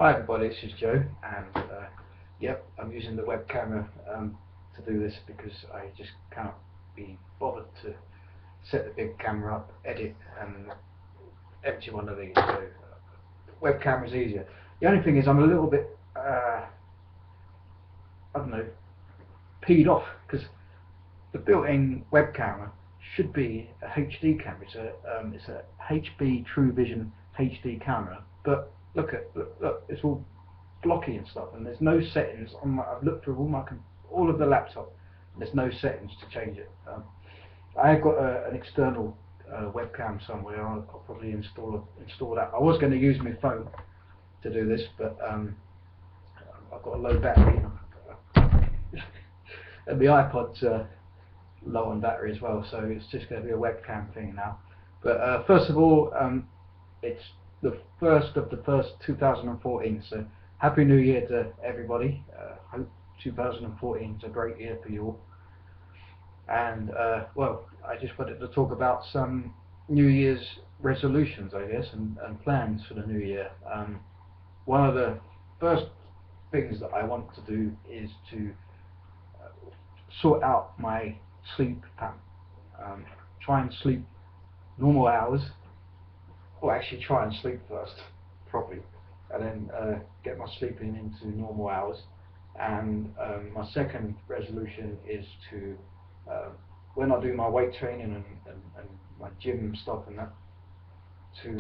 Hi everybody, this is Joe, and yep, I'm using the web camera to do this because I just can't be bothered to set the big camera up, edit, and empty one of these. So web camera is easier. The only thing is I'm a little bit, I don't know, peed off because the built-in web camera should be a HD camera. It's a HB True Vision HD camera, but look, it's all blocky and stuff, and there's no settings on my. I've looked through all of the laptop, and there's no settings to change it. I've got an external webcam somewhere. I'll probably install that. I was going to use my phone to do this, but I've got a low battery, and the iPod's low on battery as well, so it's just going to be a webcam thing now. But first of all, it's the first of the first 2014, so Happy New Year to everybody. Hope 2014 is a great year for you all. And well, I just wanted to talk about some New Year's resolutions, I guess, and plans for the new year. One of the first things that I want to do is to sort out my sleep pattern. Try and sleep normal hours, or actually try and sleep first properly, and then get my sleeping into normal hours. And my second resolution is to, when I do my weight training and my gym stuff and that, to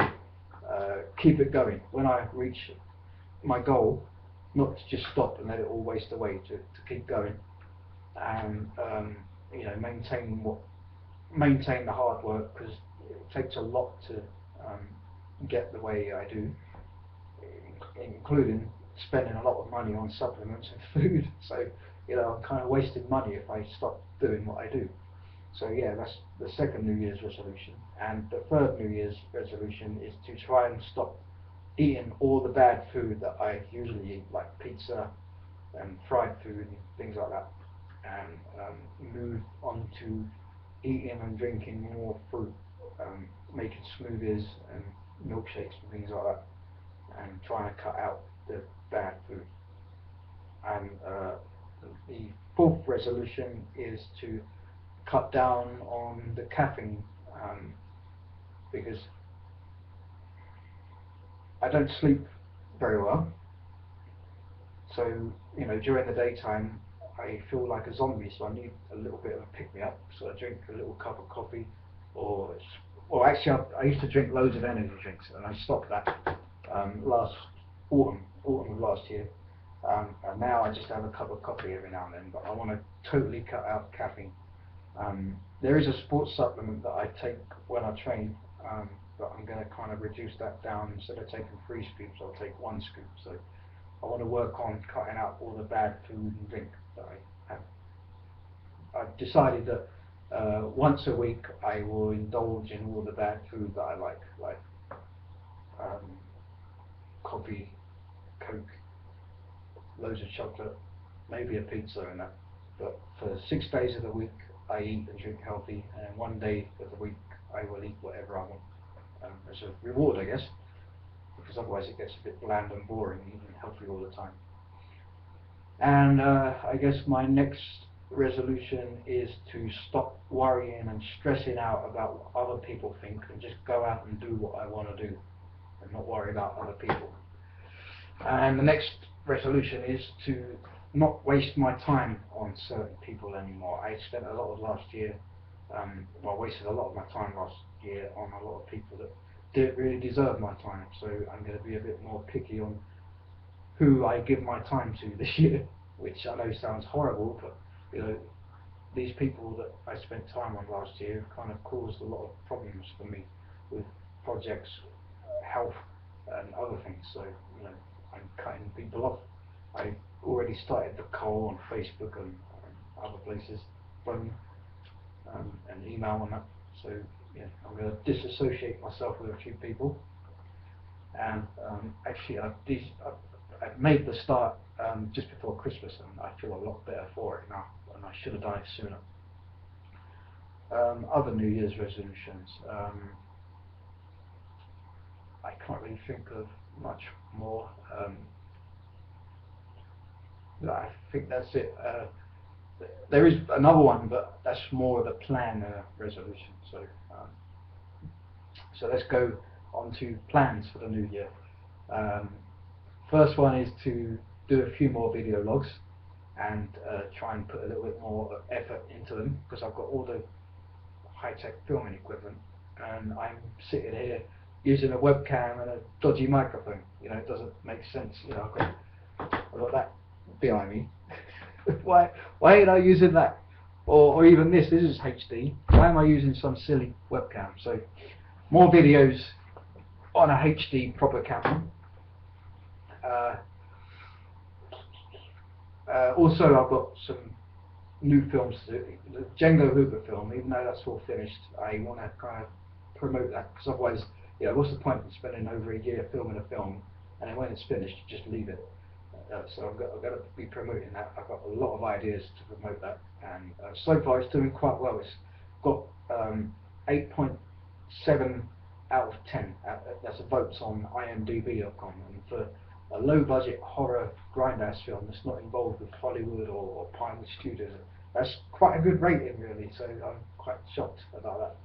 keep it going. When I reach my goal, not to just stop and let it all waste away, to keep going, and you know, maintain the hard work, because it takes a lot to get the way I do, including spending a lot of money on supplements and food. So, you know, I'm kind of wasting money if I stop doing what I do. So yeah, that's the second New Year's resolution. And the third New Year's resolution is to try and stop eating all the bad food that I usually eat, like pizza and fried food and things like that, and move on to eating and drinking more fruit, making smoothies and milkshakes and things like that, and trying to cut out the bad food. And the fourth resolution is to cut down on the caffeine, because I don't sleep very well. So, you know, during the daytime I feel like a zombie, so I need a little bit of a pick-me-up. So I drink a little cup of coffee, or actually I used to drink loads of energy drinks, and I stopped that last autumn of last year. And now I just have a cup of coffee every now and then, but I want to totally cut out caffeine. There is a sports supplement that I take when I train, but I'm going to kind of reduce that down. Instead of taking 3 scoops, I'll take 1 scoop. So I want to work on cutting out all the bad food and drink that I have. I've decided that once a week I will indulge in all the bad food that I like coffee, Coke, loads of chocolate, maybe a pizza and that. But for 6 days of the week I eat and drink healthy, and 1 day of the week I will eat whatever I want, as a reward, I guess, because otherwise it gets a bit bland and boring eating healthy all the time. And I guess my next resolution is to stop worrying and stressing out about what other people think, and just go out and do what I want to do and not worry about other people. And the next resolution is to not waste my time on certain people anymore. I spent a lot of last year, well, wasted a lot of my time last year on a lot of people that didn't really deserve my time. So I'm going to be a bit more picky on who I give my time to this year, which I know sounds horrible, but you know, these people that I spent time on last year kind of caused a lot of problems for me with projects, health, and other things. So, you know, I'm cutting people off. I already started the call on Facebook and other places, phone and email and that. So yeah, I'm going to disassociate myself with a few people. And actually, I've made the start just before Christmas, and I feel a lot better for it now, and I should have done it sooner. Other New Year's resolutions. I can't really think of much more. I think that's it. There is another one, but that's more of a plan resolution. Um, so let's go on to plans for the new year. Um, First one is to do a few more video logs and try and put a little bit more effort into them, because I've got all the high-tech filming equipment and I'm sitting here using a webcam and a dodgy microphone. It doesn't make sense. I've got that behind me. why ain't I using that? Or even this is HD. Why am I using some silly webcam? So more videos on a HD proper camera. Also, I've got some new films to do. The Django Hooper film, even though that's all finished, I want to kind of promote that, because otherwise, what's the point in spending over a year filming a film and then when it's finished, you just leave it? So I've got to be promoting that. I've got a lot of ideas to promote that, and so far it's doing quite well. It's got 8.7 out of 10. That's a vote on IMDb.com, and for a low-budget horror grindhouse film that's not involved with Hollywood or Pinewood Studios, that's quite a good rating, really. So I'm quite shocked about that.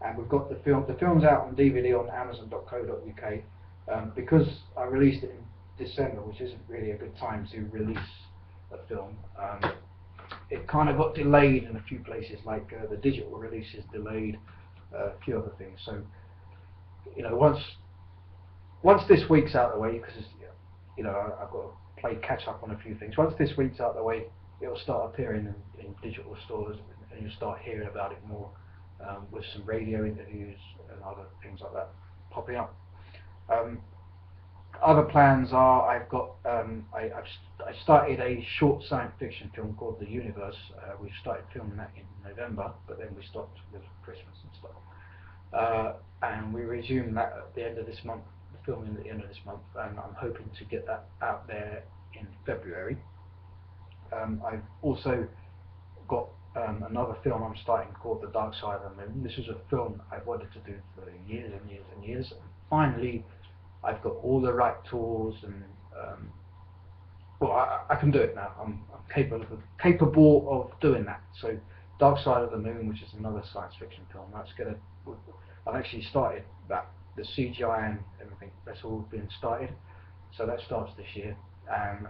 And we've got the film. The film's out on DVD on Amazon.co.uk. Because I released it in December, which isn't really a good time to release a film. It kind of got delayed in a few places, like the digital release is delayed, a few other things. So, once this week's out of the way, because I've got to play catch up on a few things. Once this week's out of the way, it'll start appearing in digital stores, and you'll start hearing about it more, with some radio interviews and other things like that popping up. Other plans are, I've started a short science fiction film called The Universe. We started filming that in November, but then we stopped with Christmas and stuff. And we resume that at the end of this month, filming at the end of this month, and I'm hoping to get that out there in February. I've also got another film I'm starting called The Dark Side of the Moon. This is a film I've wanted to do for years and years and years. And finally, I've got all the right tools, and I can do it now. I'm capable of doing that. So, Dark Side of the Moon, which is another science fiction film, I've actually started that. The CGI and everything, that's all been started. So that starts this year, and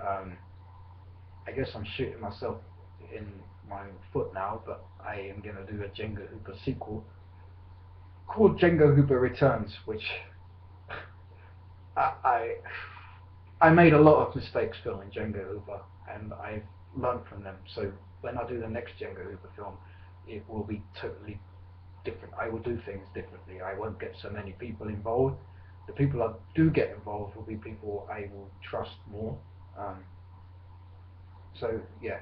I guess I'm shooting myself in my foot now, but I am going to do a Django Hooper sequel called Django Hooper Returns, which I made a lot of mistakes filming Django Hooper, and I've learned from them. So when I do the next Django Hooper film, it will be totally different. I will do things differently. I won't get so many people involved. The people I do get involved will be people I will trust more. So yeah,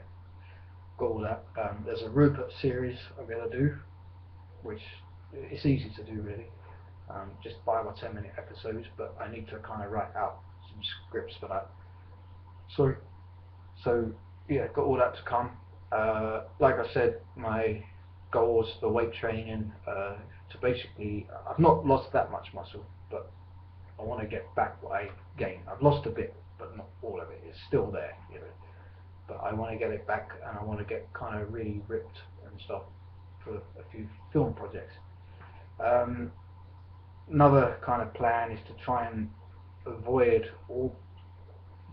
got all that. There's a Rupert series I'm going to do, which it's easy to do really. Just 5 or 10 minute episodes, but I need to kind of write out some scripts for that. So yeah, got all that to come. Like I said, my goals for weight training, to basically, I've not lost that much muscle, but I want to get back what I gained. I've lost a bit, but not all of it. It's still there, but I want to get it back, and I want to get kind of really ripped and stuff for a few film projects. Another kind of plan is to try and avoid all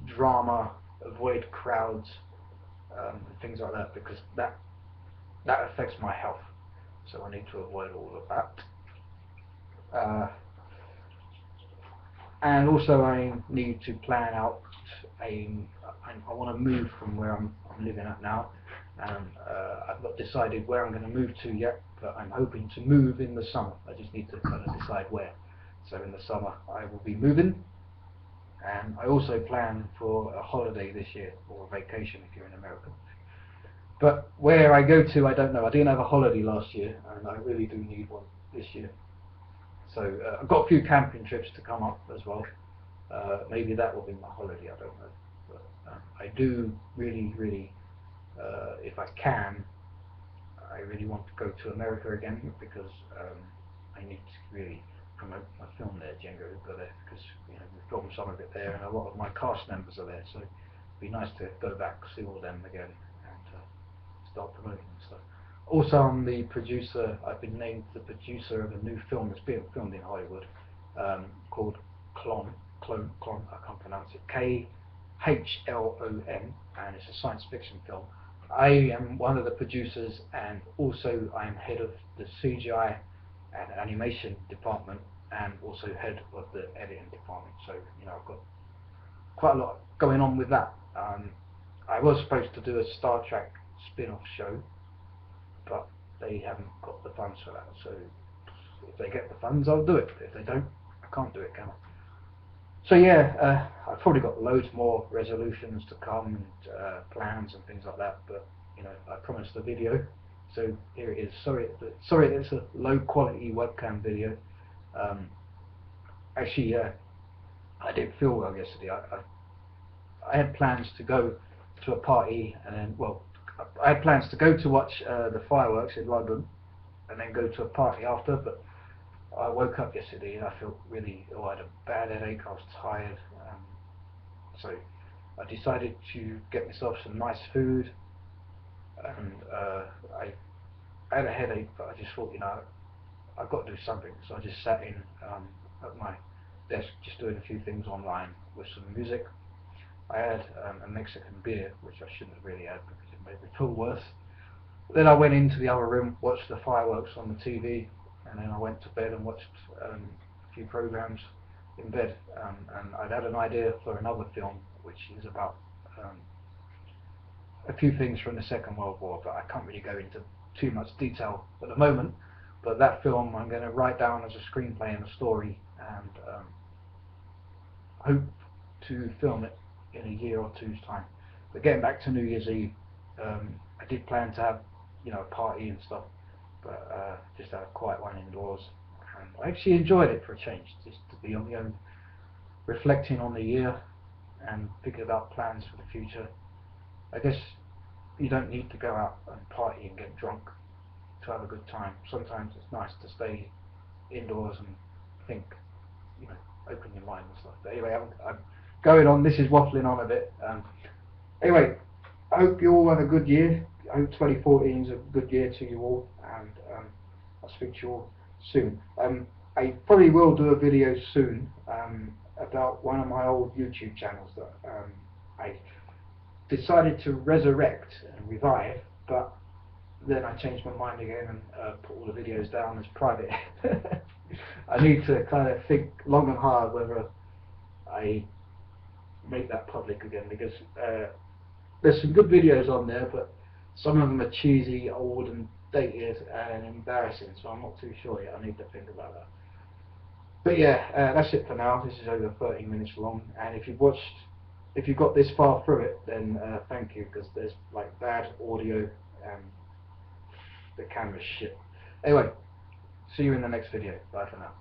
drama, avoid crowds, things like that, because that affects my health. So I need to avoid all of that. And also I need to plan out I want to move from where I'm living at now, and I've not decided where I'm going to move to yet, but I'm hoping to move in the summer. I just need to kind of decide where. So in the summer I will be moving, and I also plan for a holiday this year, or a vacation if you're in America. But where I go to, I don't know. I didn't have a holiday last year, and I really do need one this year. So I've got a few camping trips to come up as well. Maybe that will be my holiday, I don't know. But I do really, if I can, I really want to go to America again, because I need to really promote my film there, Django, because we filmed some of it there, and a lot of my cast members are there, so it'd be nice to go back, see all of them again, and start promoting and stuff. Also, I'm the producer. I've been named the producer of a new film that's being filmed in Hollywood, called Clone. I can't pronounce it. KHLON, and it's a science fiction film. I am one of the producers, and also I am head of the CGI and animation department, and also head of the editing department. So I've got quite a lot going on with that. I was supposed to do a Star Trek spin-off show, but they haven't got the funds for that. So if they get the funds, I'll do it. If they don't, I can't do it, can I? So yeah, I've probably got loads more resolutions to come, and plans and things like that. But I promised a video, so here it is. Sorry, it's a low quality webcam video. Actually, I didn't feel well yesterday. I had plans to go to a party, and then, well, I had plans to go to watch the fireworks in London, and then go to a party after, but I woke up yesterday and I felt really ill. I had a bad headache, I was tired, so I decided to get myself some nice food, and I had a headache, but I just thought, I've got to do something, so I just sat in at my desk, just doing a few things online with some music. I had a Mexican beer, which I shouldn't have really had because it made me feel worse. Then I went into the other room, watched the fireworks on the TV, and then I went to bed and watched a few programs in bed. And I'd had an idea for another film, which is about a few things from the Second World War, but I can't really go into too much detail at the moment. But that film I'm going to write down as a screenplay and a story, and hope to film it in a year or two's time. But getting back to New Year's Eve, I did plan to have a party and stuff, but just had a quiet one indoors, and I actually enjoyed it for a change, just to be on my own, reflecting on the year and thinking about plans for the future. I guess you don't need to go out and party and get drunk to have a good time. Sometimes it's nice to stay indoors and think, open your mind and stuff. But anyway, I'm going on. This is waffling on a bit. Anyway, I hope you all have a good year. I hope 2014 is a good year to you all, and I'll speak to you all soon. I probably will do a video soon about one of my old YouTube channels that I decided to resurrect and revive, but then I changed my mind again and put all the videos down as private. I need to kind of think long and hard whether I make that public again, because there's some good videos on there, but some of them are cheesy, old and dated and embarrassing, so I'm not too sure yet. I need to think about that. But yeah, that's it for now. This is over 30 minutes long, and if you've got this far through it, then thank you, because there's like bad audio and the camera's shit. Anyway, see you in the next video. Bye for now.